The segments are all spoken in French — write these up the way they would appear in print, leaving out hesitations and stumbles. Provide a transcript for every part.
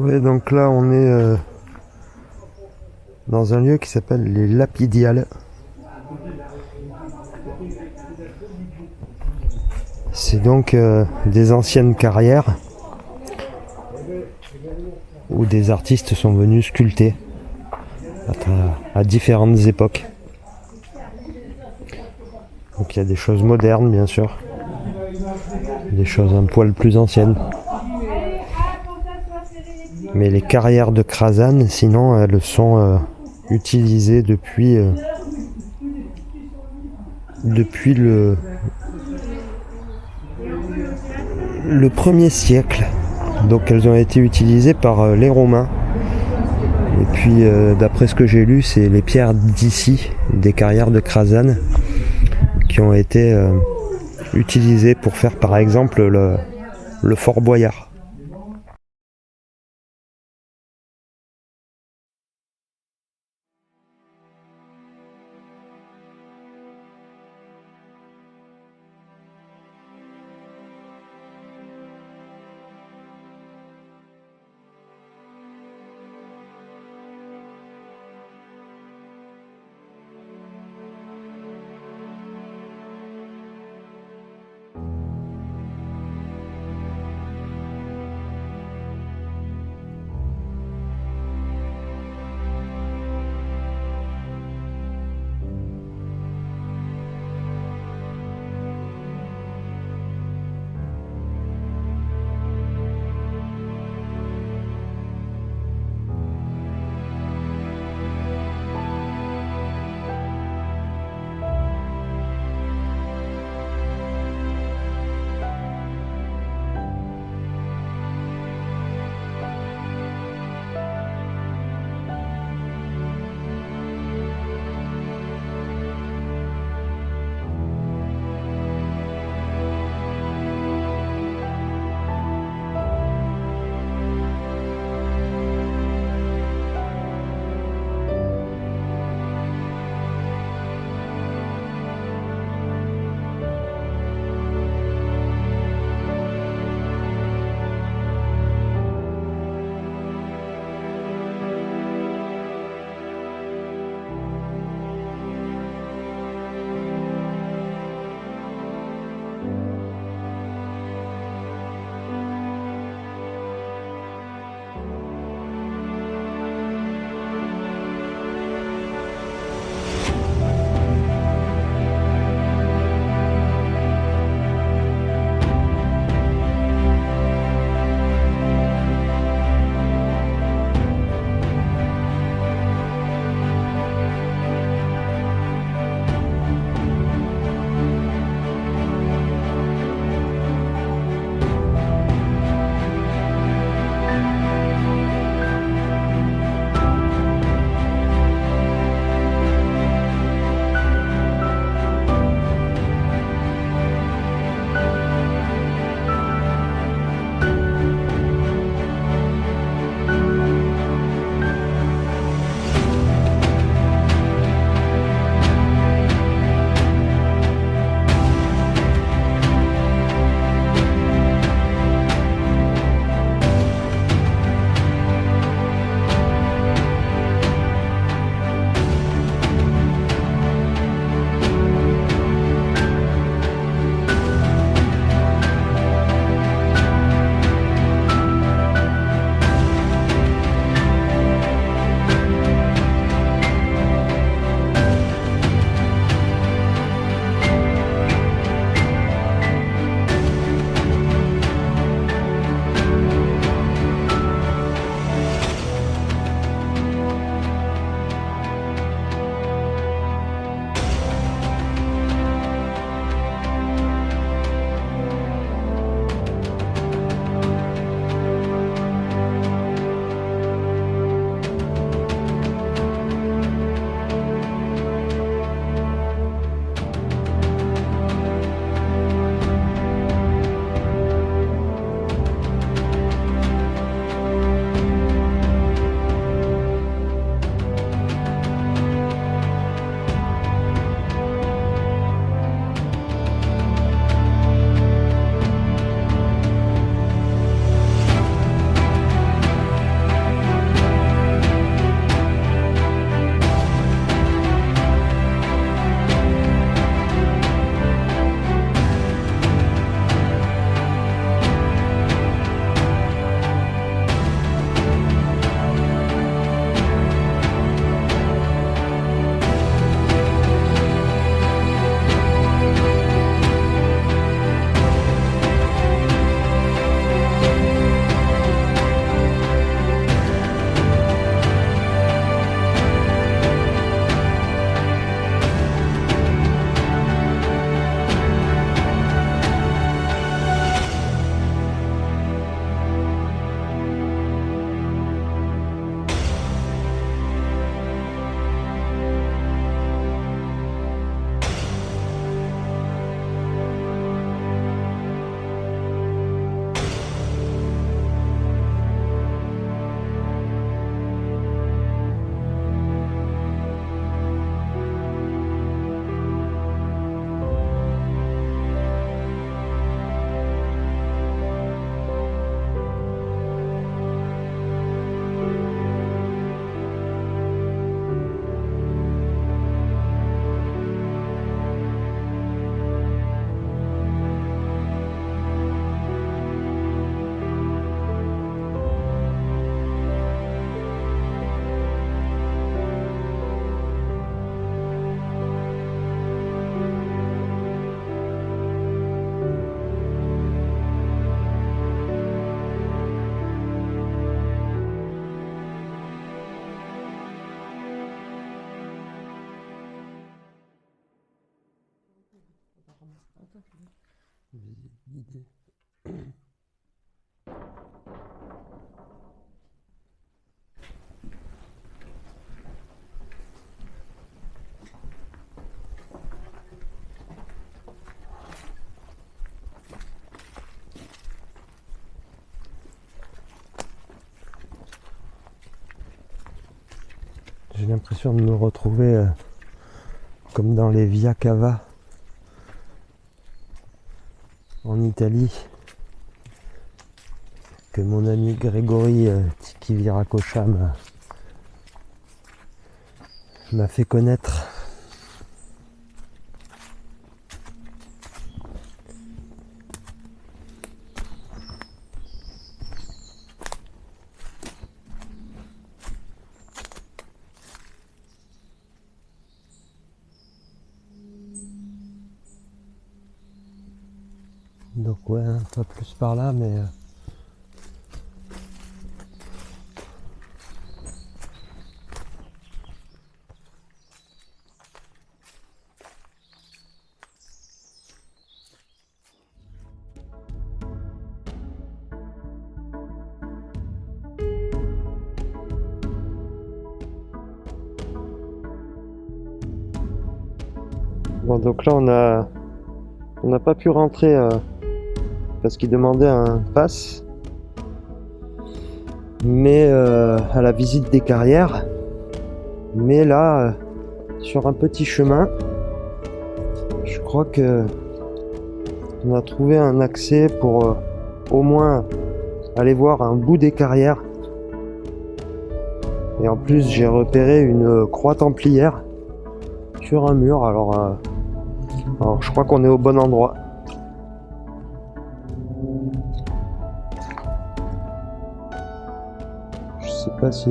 Ouais, donc là on est dans un lieu qui s'appelle les Lapidiales. C'est donc des anciennes carrières où des artistes sont venus sculpter à différentes époques. Donc il y a des choses modernes bien sûr, des choses un poil plus anciennes. Mais les carrières de Krasan, sinon, elles sont utilisées depuis le 1er siècle. Donc elles ont été utilisées par les Romains. Et puis d'après ce que j'ai lu, c'est les pierres d'ici, des carrières de Krasan, qui ont été utilisées pour faire par exemple le Fort Boyard. Visite guidée. J'ai l'impression de me retrouver comme dans les Via Cava en Italie, que mon ami Grégory Tiki Viracocha m'a fait connaître. Donc ouais, pas plus par là, mais bon, donc là on n'a pas pu rentrer parce qu'il demandait un pass, mais à la visite des carrières. Mais là, sur un petit chemin, je crois que on a trouvé un accès pour au moins aller voir un bout des carrières. Et en plus, j'ai repéré une croix templière sur un mur. Alors je crois qu'on est au bon endroit. Je sais pas si...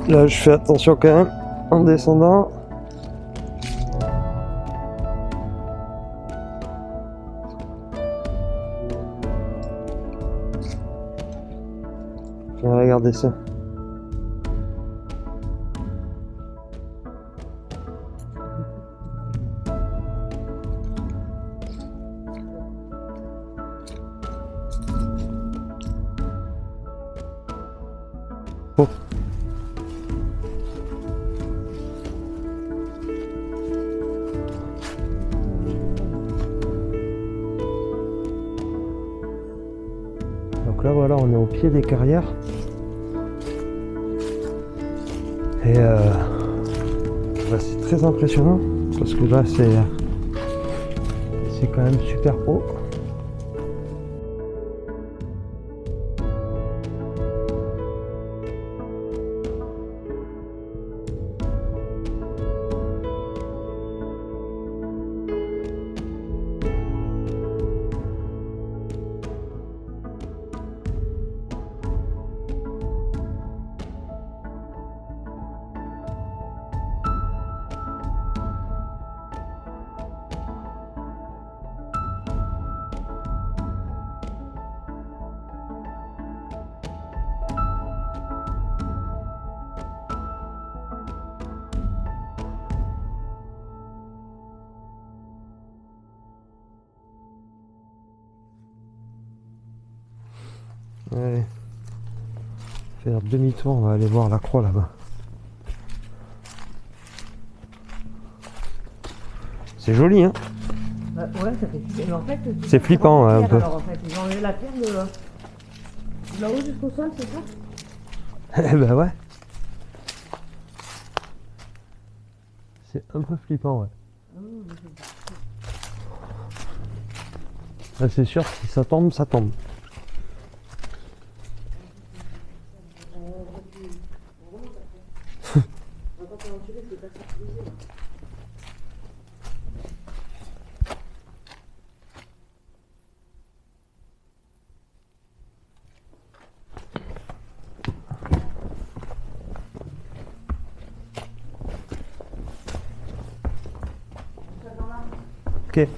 Là, je fais attention quand même en descendant. Regardez ça. Oh. Donc là voilà, on est au pied des carrières. Et bah, c'est très impressionnant parce que là c'est quand même super haut. Allez, faire demi-tour, on va aller voir la croix là-bas. C'est joli, hein? Bah, ouais, ça fait... Mais en fait, c'est flippant, un peu. Alors, en fait, ils ont enlevé la pierre de là-haut jusqu'au sol, c'est ça? Eh ben ouais. C'est un peu flippant, ouais. Là, c'est sûr, si ça tombe, ça tombe. Ok.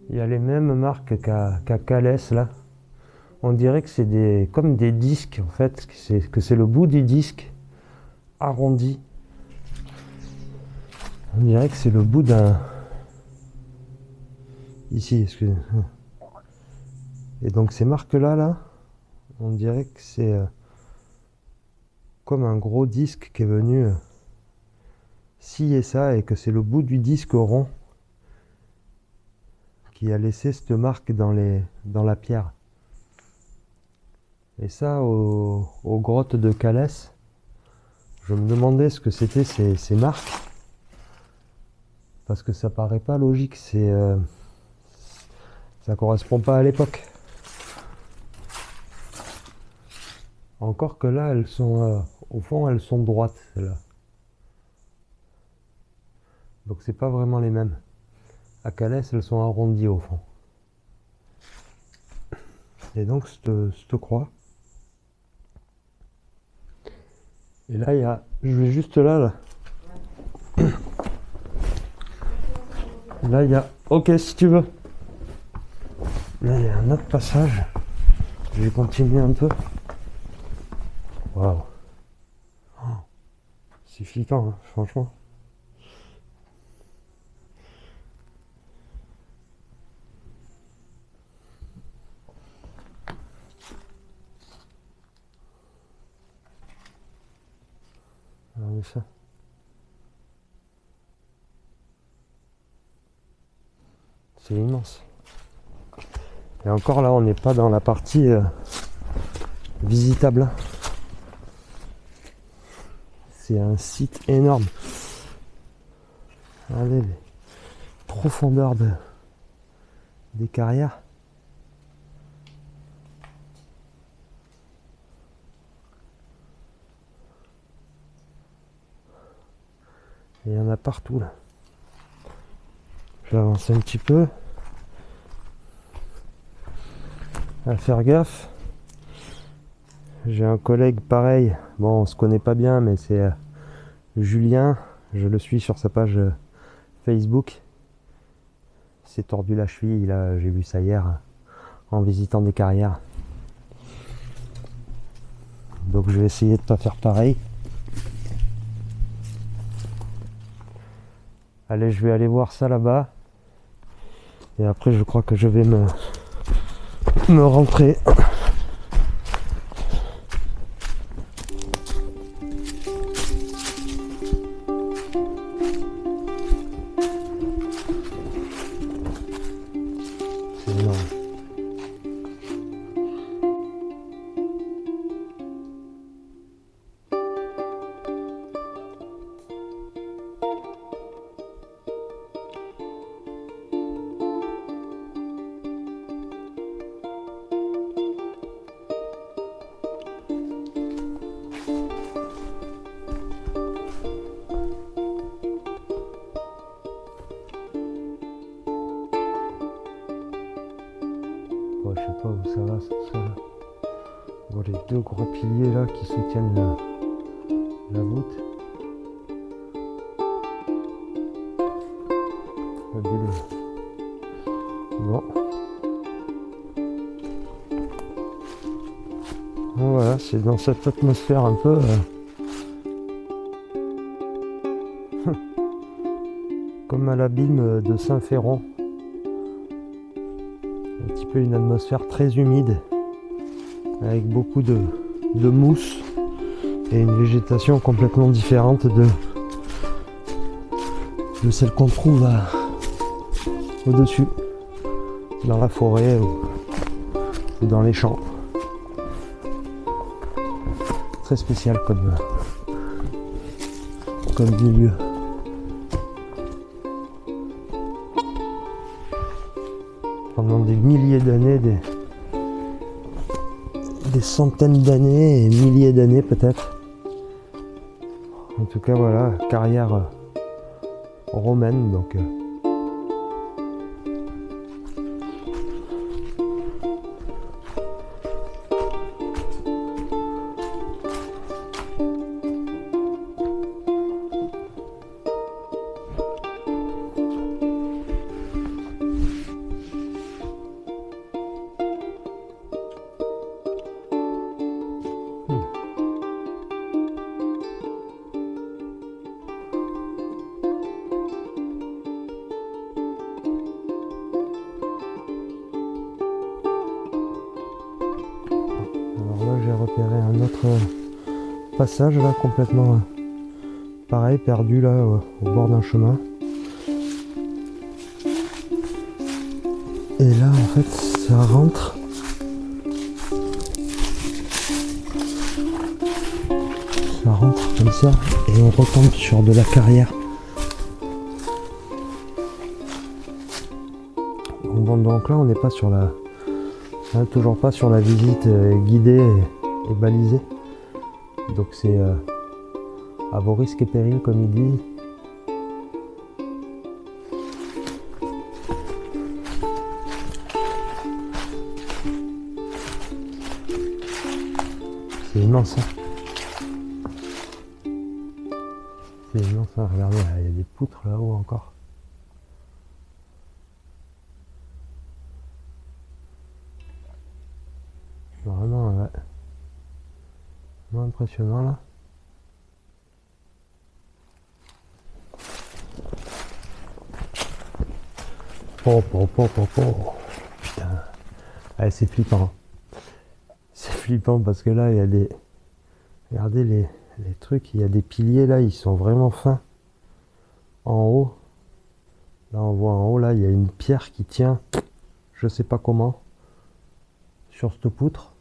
Il y a les mêmes marques qu'à Calès là. On dirait que c'est comme des disques en fait, que c'est le bout du disque arrondi. On dirait que c'est le bout d'un... Ici, excusez-moi. Et donc ces marques-là, on dirait que c'est comme un gros disque qui est venu scier ça et que c'est le bout du disque rond qui a laissé cette marque dans la pierre. Et ça, aux grottes de Calès, je me demandais ce que c'était ces marques. Parce que ça paraît pas logique, ça correspond pas à l'époque. Encore que là, elles sont, au fond, elles sont droites, celles-là. Donc c'est pas vraiment les mêmes. À Calès, elles sont arrondies au fond. Et donc cette croix. Et là, je vais juste là. Là, il y a... Ok, si tu veux. Là, il y a un autre passage. Je vais continuer un peu. Waouh. Oh, c'est flippant, hein, franchement. Regardez ça. C'est immense. Et encore là, on n'est pas dans la partie visitable. C'est un site énorme. Regardez les profondeurs des carrières. Et il y en a partout là. Je vais avancer un petit peu. À faire gaffe. J'ai un collègue pareil. Bon, on se connaît pas bien, mais c'est Julien. Je le suis sur sa page Facebook. Il s'est tordu la cheville. J'ai vu ça hier en visitant des carrières. Donc je vais essayer de pas faire pareil. Allez, je vais aller voir ça là-bas. Et après, je crois que je vais me rentrer. C'est énorme. Je sais pas où ça va, tout ça là. On voit les deux gros piliers là qui soutiennent la voûte. Fabuleux. Bon. Voilà, c'est dans cette atmosphère un peu comme à l'abîme de Saint-Féron. Un petit peu une atmosphère très humide avec beaucoup de mousse et une végétation complètement différente de celle qu'on trouve au-dessus dans la forêt ou dans les champs. Très spécial comme milieu. Pendant des milliers d'années, des centaines d'années et milliers d'années peut-être. En tout cas voilà, carrière romaine donc. repéré un autre passage là, complètement pareil, perdu là, au bord d'un chemin. Et là, en fait, ça rentre. Ça rentre comme ça, et on retombe sur de la carrière. Bon, donc là, on n'est pas sur la... toujours pas sur la visite guidée et balisée. Donc c'est à vos risques et périls, comme ils disent. C'est immense, hein. C'est immense, hein. Regardez, il y a des poutres là-haut encore. Vraiment, ouais. Vraiment impressionnant là. Oh. Putain. Ouais, c'est flippant. C'est flippant parce que là, il y a des... Regardez les trucs, il y a des piliers là, ils sont vraiment fins. En haut. Là, on voit en haut, là, il y a une pierre qui tient, je sais pas comment, sur cette poutre.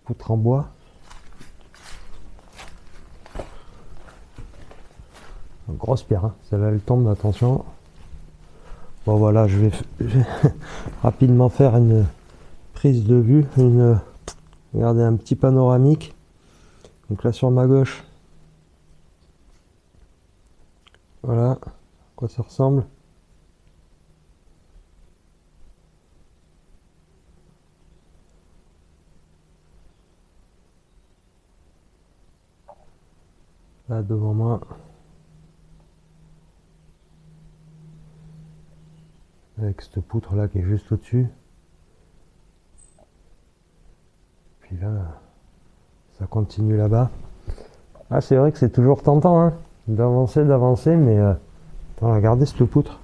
Poutre en bois. Une grosse pierre, hein. Celle-là, elle tombe, attention. Bon, voilà, je vais rapidement faire une prise de vue, regardez, un petit panoramique. Donc là, sur ma gauche, voilà à quoi ça ressemble. Là, devant moi, avec cette poutre là qui est juste au-dessus. Puis là, ça continue là-bas. Ah, c'est vrai que c'est toujours tentant, hein, d'avancer, mais attends, regardez cette poutre.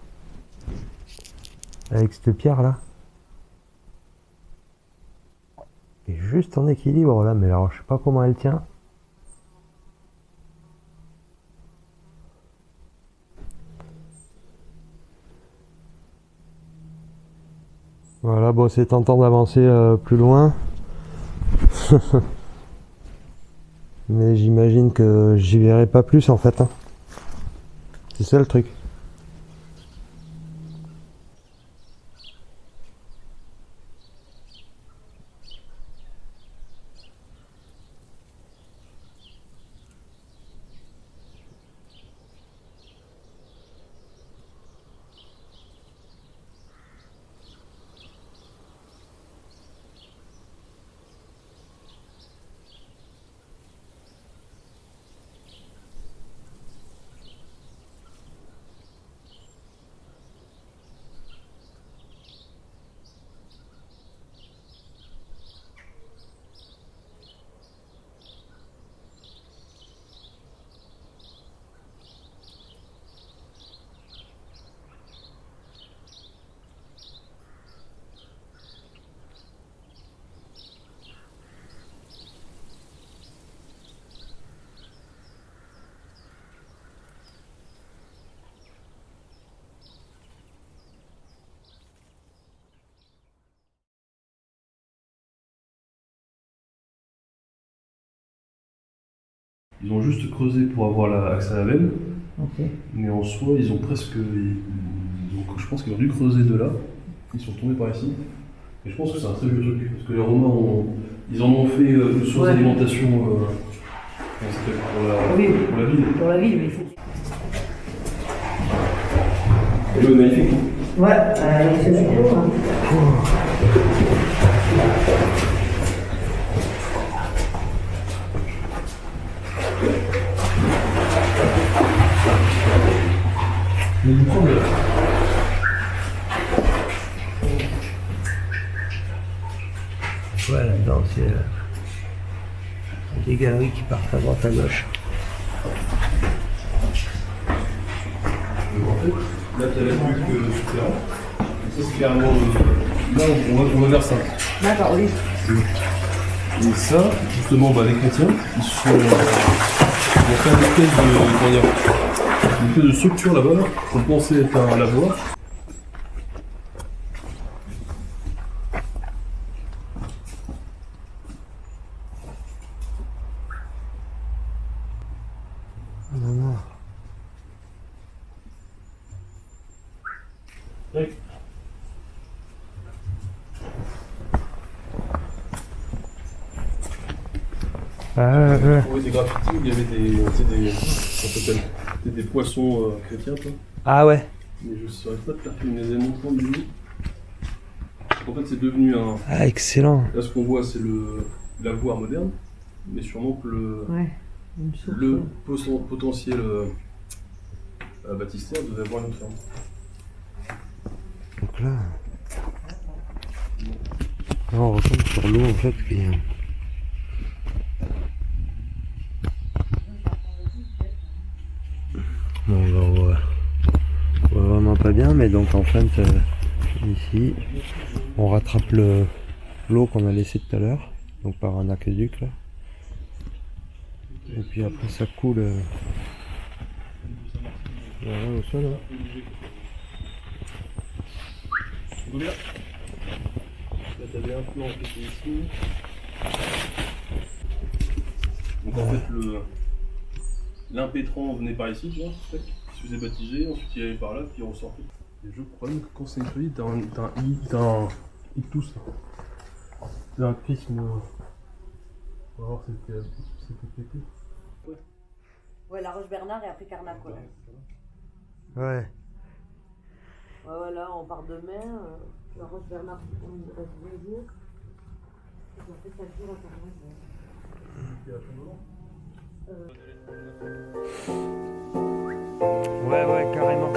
Avec cette pierre là. Et juste en équilibre là, mais alors je sais pas comment elle tient. Voilà, bon, c'est tentant d'avancer plus loin. Mais j'imagine que j'y verrai pas plus en fait, hein. C'est ça le truc. Ils ont juste creusé pour avoir accès à la veine. Ok. Mais en soi, ils ont presque... Donc je pense qu'ils ont dû creuser de là. Ils sont tombés par ici. Et je pense que c'est un très vieux truc. Parce que les Romains, ils en ont fait une source d'alimentation pour la ville. Pour la ville, mais il faut... Elle est magnifique. Ouais, c'est super. Mais du coup, Ouais, là-dedans, c'est des galeries qui partent à droite à gauche. en fait, là, tu as la bulle souterrain. Ça, c'est clairement... Là, on va vers ça. D'accord, oui. Et ça, justement, les chrétiens, ils sont, ils ont fait une espèce de, comment dire, une espèce de structure là-bas, qu'on pensait être un lavoir. Non. Ouais. Ouais. Des graffitis où il y avait des poissons chrétiens, toi. Ah ouais. Mais je ne saurais pas te faire une des montrants du jeu. En fait, c'est devenu un. Ah, excellent. Là, ce qu'on voit, c'est le lavoir moderne, mais sûrement que le potentiel baptistère devait avoir une autre forme. Donc là, on retombe sur l'eau en fait. Puis, bon, on voit vraiment pas bien, mais donc en fait, ici, on rattrape l'eau qu'on a laissée tout à l'heure, donc par un aqueduc là. Et puis après, ça coule voilà, au sol. Hein. Là, t'avais un plan qui était ici. Donc en fait, l'impétrant venait par ici, tu vois, il se faisait baptiser, ensuite il allait par là, puis il ressortait. Et je crois que quand c'est nettoyé, t'as un ictus là. T'as un chrisme. On va voir si c'était pété. Ouais, la Roche Bernard et après Carnac, quoi. Ouais. Ouais, là, on part demain. La Roche Bernard, on y reste 2 jours. Et on fait 4 jours à Carnac. Ouais, carrément.